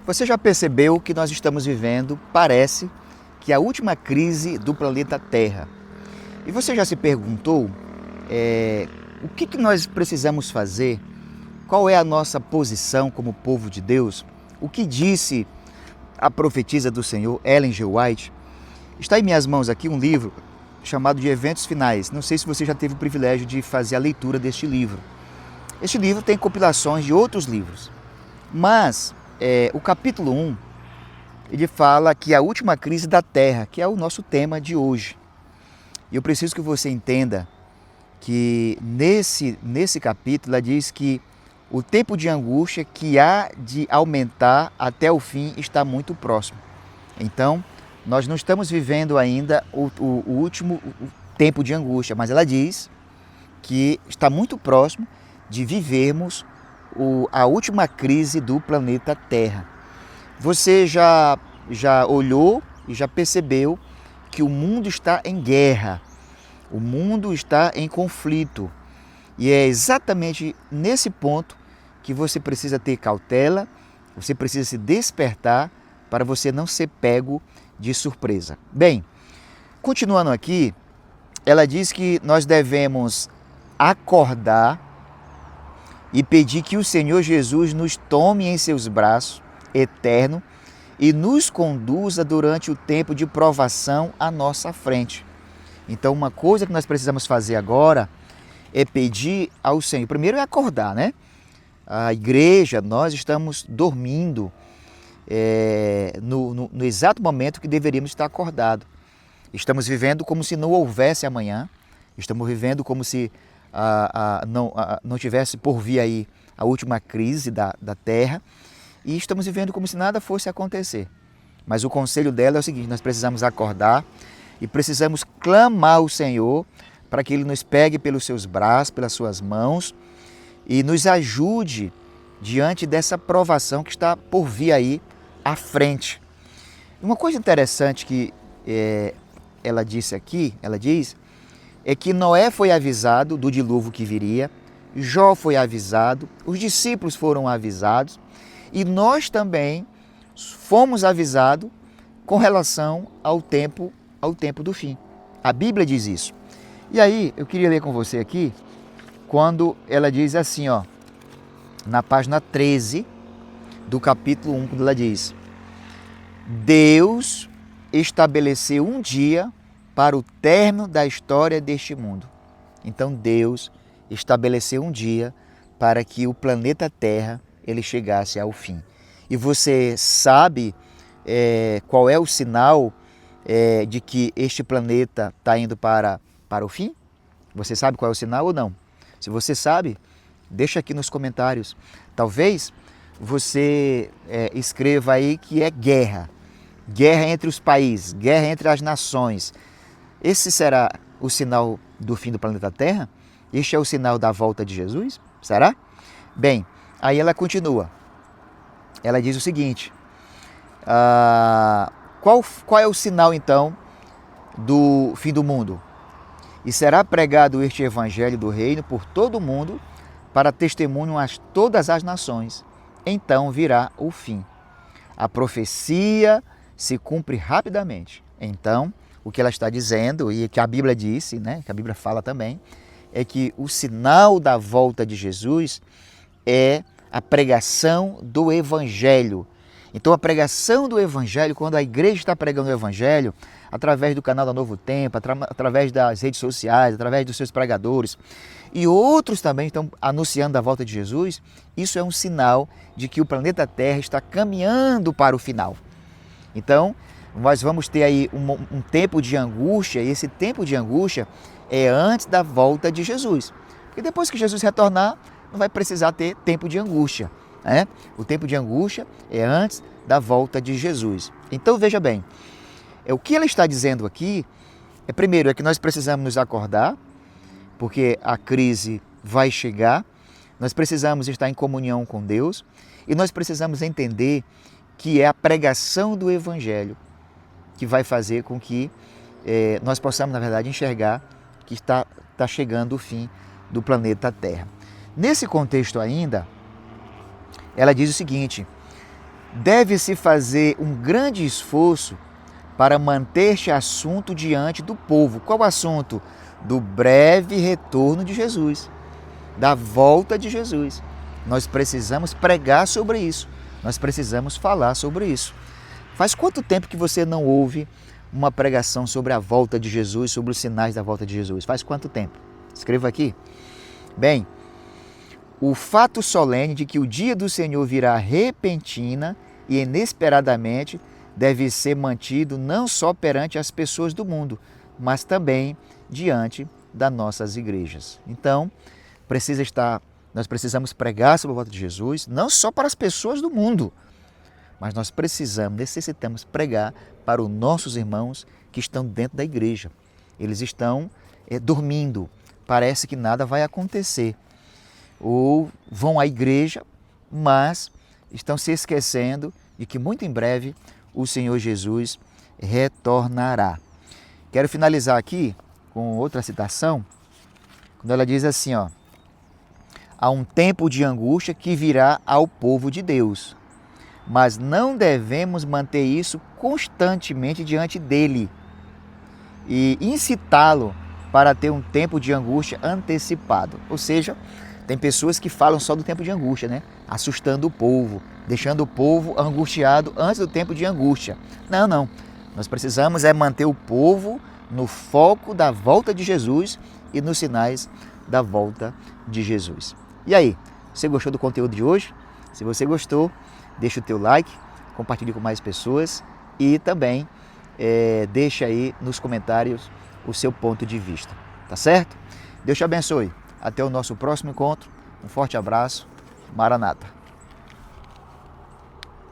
Você já percebeu que nós estamos vivendo, parece, que a última crise do planeta Terra. E você já se perguntou o que nós precisamos fazer? Qual é a nossa posição como povo de Deus? O que disse a profetisa do Senhor, Ellen G. White? Está em minhas mãos aqui um livro chamado de Eventos Finais. Não sei se você já teve o privilégio de fazer a leitura deste livro. Este livro tem compilações de outros livros, mas o capítulo 1, ele fala que a última crise da Terra, que é o nosso tema de hoje. E eu preciso que você entenda que nesse capítulo ela diz que o tempo de angústia que há de aumentar até o fim está muito próximo. Então, nós não estamos vivendo ainda o último tempo de angústia, mas ela diz que está muito próximo de vivermos a última crise do planeta Terra. Você já olhou e já percebeu que o mundo está em guerra, o mundo está em conflito. E é exatamente nesse ponto que você precisa ter cautela, você precisa se despertar para você não ser pego de surpresa. Bem, continuando aqui, ela diz que nós devemos acordar e pedir que o Senhor Jesus nos tome em seus braços eterno e nos conduza durante o tempo de provação à nossa frente. Então, uma coisa que nós precisamos fazer agora é pedir ao Senhor. Primeiro é acordar, né? A igreja, nós estamos dormindo no exato momento que deveríamos estar acordados. Estamos vivendo como se não houvesse amanhã. Estamos vivendo como se não tivesse por vir aí a última crise da Terra. E estamos vivendo como se nada fosse acontecer. Mas o conselho dela é o seguinte: nós precisamos acordar e precisamos clamar ao Senhor para que Ele nos pegue pelos seus braços, pelas suas mãos e nos ajude diante dessa provação que está por vir aí à frente. Uma coisa interessante que ela disse aqui, ela diz, é que Noé foi avisado do dilúvio que viria, Jó foi avisado, os discípulos foram avisados e nós também fomos avisados com relação ao tempo do fim. A Bíblia diz isso. E aí, eu queria ler com você aqui, quando ela diz assim, ó, na página 13 do capítulo 1, quando ela diz: Deus estabeleceu um dia para o término da história deste mundo. Então Deus estabeleceu um dia para que o planeta Terra ele chegasse ao fim. E você sabe qual é o sinal de que este planeta está indo para o fim? Você sabe qual é o sinal ou não? Se você sabe, deixa aqui nos comentários. Talvez você escreva aí que é guerra. Guerra entre os países, guerra entre as nações. Esse será o sinal do fim do planeta Terra? Este é o sinal da volta de Jesus? Será? Bem, aí ela continua. Ela diz o seguinte: qual é o sinal então do fim do mundo? E será pregado este evangelho do reino por todo o mundo para testemunho a todas as nações. Então virá o fim. A profecia se cumpre rapidamente. Então, o que ela está dizendo, e que a Bíblia disse, né, que a Bíblia fala também, é que o sinal da volta de Jesus é a pregação do Evangelho. Então, a pregação do Evangelho, quando a igreja está pregando o Evangelho, através do canal da Novo Tempo, através das redes sociais, através dos seus pregadores, e outros também estão anunciando a volta de Jesus, isso é um sinal de que o planeta Terra está caminhando para o final. Então, nós vamos ter aí um tempo de angústia, e esse tempo de angústia é antes da volta de Jesus. Porque depois que Jesus retornar, não vai precisar ter tempo de angústia, né? O tempo de angústia é antes da volta de Jesus. Então, veja bem, o que ela está dizendo aqui primeiro, é que nós precisamos nos acordar, porque a crise vai chegar, nós precisamos estar em comunhão com Deus e nós precisamos entender que é a pregação do Evangelho que vai fazer com que nós possamos, na verdade, enxergar que está chegando o fim do planeta Terra. Nesse contexto ainda, ela diz o seguinte: deve-se fazer um grande esforço para manter este assunto diante do povo. Qual assunto? Do breve retorno de Jesus, da volta de Jesus. Nós precisamos pregar sobre isso, nós precisamos falar sobre isso. Faz quanto tempo que você não ouve uma pregação sobre a volta de Jesus, sobre os sinais da volta de Jesus? Faz quanto tempo? Escreva aqui. Bem, o fato solene de que o dia do Senhor virá repentina e inesperadamente deve ser mantido não só perante as pessoas do mundo, mas também diante das nossas igrejas. Então, nós precisamos pregar sobre a volta de Jesus, não só para as pessoas do mundo, mas nós necessitamos pregar para os nossos irmãos que estão dentro da igreja. Eles estão dormindo, parece que nada vai acontecer. Ou vão à igreja, mas estão se esquecendo de que muito em breve o Senhor Jesus retornará. Quero finalizar aqui com outra citação, quando ela diz assim, ó: há um tempo de angústia que virá ao povo de Deus, mas não devemos manter isso constantemente diante dele e incitá-lo para ter um tempo de angústia antecipado. Ou seja, tem pessoas que falam só do tempo de angústia, né? Assustando o povo, deixando o povo angustiado antes do tempo de angústia. Não. Nós precisamos manter o povo no foco da volta de Jesus e nos sinais da volta de Jesus. E aí, você gostou do conteúdo de hoje? Se você gostou, deixa o teu like, compartilhe com mais pessoas e também deixa aí nos comentários o seu ponto de vista, tá certo? Deus te abençoe. Até o nosso próximo encontro. Um forte abraço. Maranata.